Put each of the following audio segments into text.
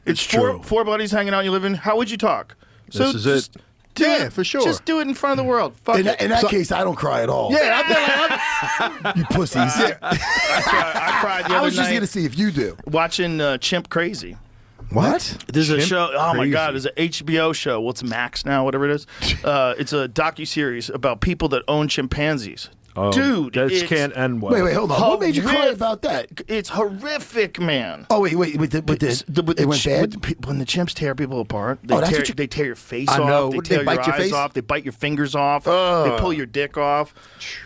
It's true. Four buddies hanging out. You live in. How would you talk? So This is it. Yeah, for sure. Just do it in front of the world. Fuck In it. that case, I don't cry at all. Yeah, I You pussies. I cried the other I was just night going to see if you do. watching Chimp Crazy. What? There's a Chimp show. Oh my Crazy. God! There's an HBO show. What's Max now? Whatever it is. It's a docuseries about people that own chimpanzees. Oh, Dude, that it's can't end well. Wait, hold on. What made you cry horrific. about that? It's horrific, man. Oh, wait. It went bad? When the chimps tear people apart, Oh, that's what you- they tear your face I off. know. They What, tear they bite your your eyes face? off. They bite your fingers off. They pull your dick off.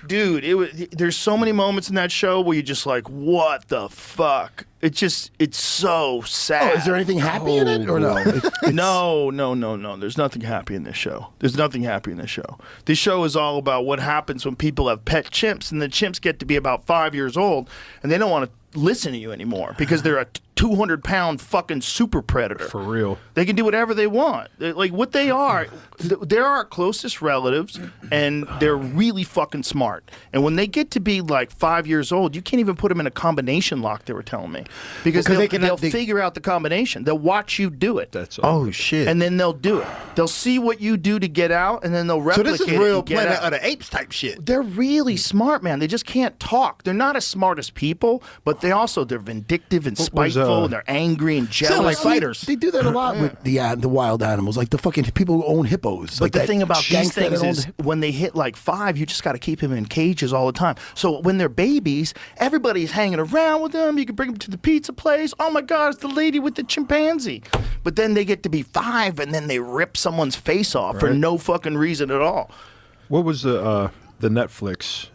Dude, there's so many moments in that show where you're just like, what the fuck? It's so sad. Oh, is there anything happy in it or no? No. There's nothing happy in this show. There's nothing happy in this show. This show is all about what happens when people have pet chimps, and the chimps get to be about 5 years old, and they don't want to listen to you anymore because they're a 200-pound fucking super predator. For real. They can do whatever they want. Like what they are, they're our closest relatives, and they're really fucking smart. And when they get to be like 5 years old, you can't even put them in a combination lock. They were telling me because they'll figure out the combination. They'll watch you do it. That's all. Oh shit! And then they'll do it. They'll see what you do to get out, and then they'll so replicate this is it real and get Planet out. of the Apes type shit. They're really smart, man. They just can't talk. They're not as smart as people, but they're vindictive and spiteful, and they're angry and jealous. Sound like fighters. They do that a lot with the wild animals, like the fucking people who own hippos. But like the that thing about these gangster things that is owns- when they hit like 5, you just got to keep them in cages all the time. So when they're babies, everybody's hanging around with them. You can bring them to the pizza place. Oh my God, it's the lady with the chimpanzee. But then they get to be 5, and then they rip someone's face off for no fucking reason at all. What was the Netflix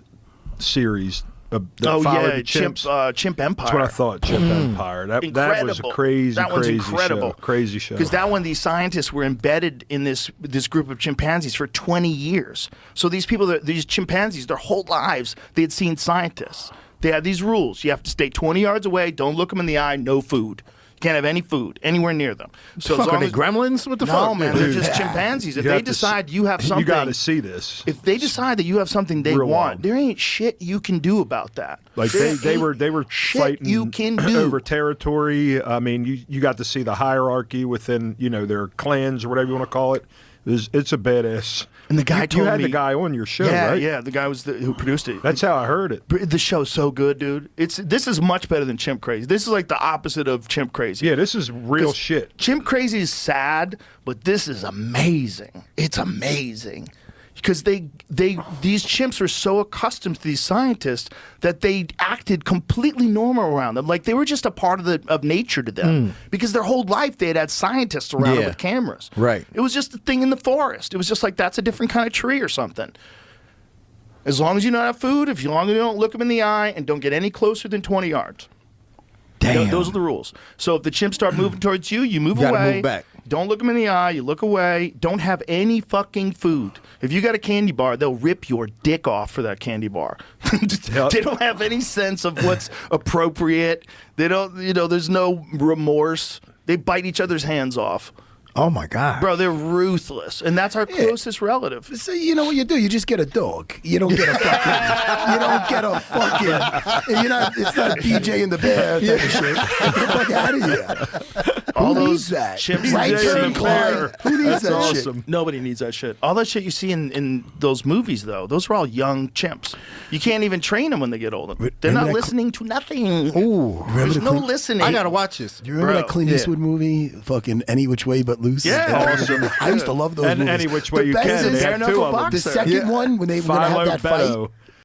series? That followed the chimps? Chimp Empire. That's what I thought. Chimp Empire. That was a Incredible. crazy, That one's crazy incredible. show. Crazy show. Because that one, these scientists were embedded in this group of chimpanzees for 20 years. So these people, these chimpanzees, their whole lives, they had seen scientists. They had these rules. You have to stay 20 yards away. Don't look them in the eye. No food. You can't have any food anywhere near them. So Fuck, as are long they as, gremlins? What the no, fuck? man, they're just chimpanzees. If You they have to decide you have something, you got to see this. if they decide that you have something they Real want, wild. there ain't shit you can do about that. Like There they were ain't shit fighting you can do over territory. I mean, you got to see the hierarchy within their clans or whatever you want to call it. It's a badass. And the guy you told had me, the guy on your show, yeah, right? yeah, the guy was who produced it. That's how I heard it. The show's so good, dude. This is much better than Chimp Crazy. This is like the opposite of Chimp Crazy. Yeah, this is real shit. Chimp Crazy is sad, but this is amazing. It's amazing. Because these chimps are so accustomed to these scientists that they acted completely normal around them, like they were just a part of nature to them. Because their whole life they had scientists around them with cameras. Right. It was just a thing in the forest. It was just like that's a different kind of tree or something. As long as you don't have food, as long as you don't look them in the eye, and don't get any closer than 20 yards. Damn. Those are the rules. So if the chimps start moving towards you, you move gotta away. move back. Don't look them in the eye. You look away. Don't have any fucking food. If you got a candy bar, they'll rip your dick off for that candy bar. They don't have any sense of what's appropriate. They don't, there's no remorse. They bite each other's hands off. Oh my God, Bro, they're ruthless. And that's our closest relative. So you know what you do? You just get a dog. You don't get a fucking. You don't get a fucking. It's not DJ and the Bear type of shit. Get the fuck out of here. All Who those needs that? chimps Right you there see- in Clyde. Who needs That's that awesome. shit? Nobody needs that shit. All that shit you see in those movies, though, those are all young chimps. You can't even train them when they get older. They're Remember not that listening to nothing. Ooh, There's no listening. I gotta watch this. Do you remember Bro, that Clint yeah. Eastwood movie, fucking Any Which Way But Loose? Yeah. Awesome. I used to love those And movies. Any Which Way The You best Can. is They Bare have knuckle two of them. box. the second one when they have Philo that fight. Beto.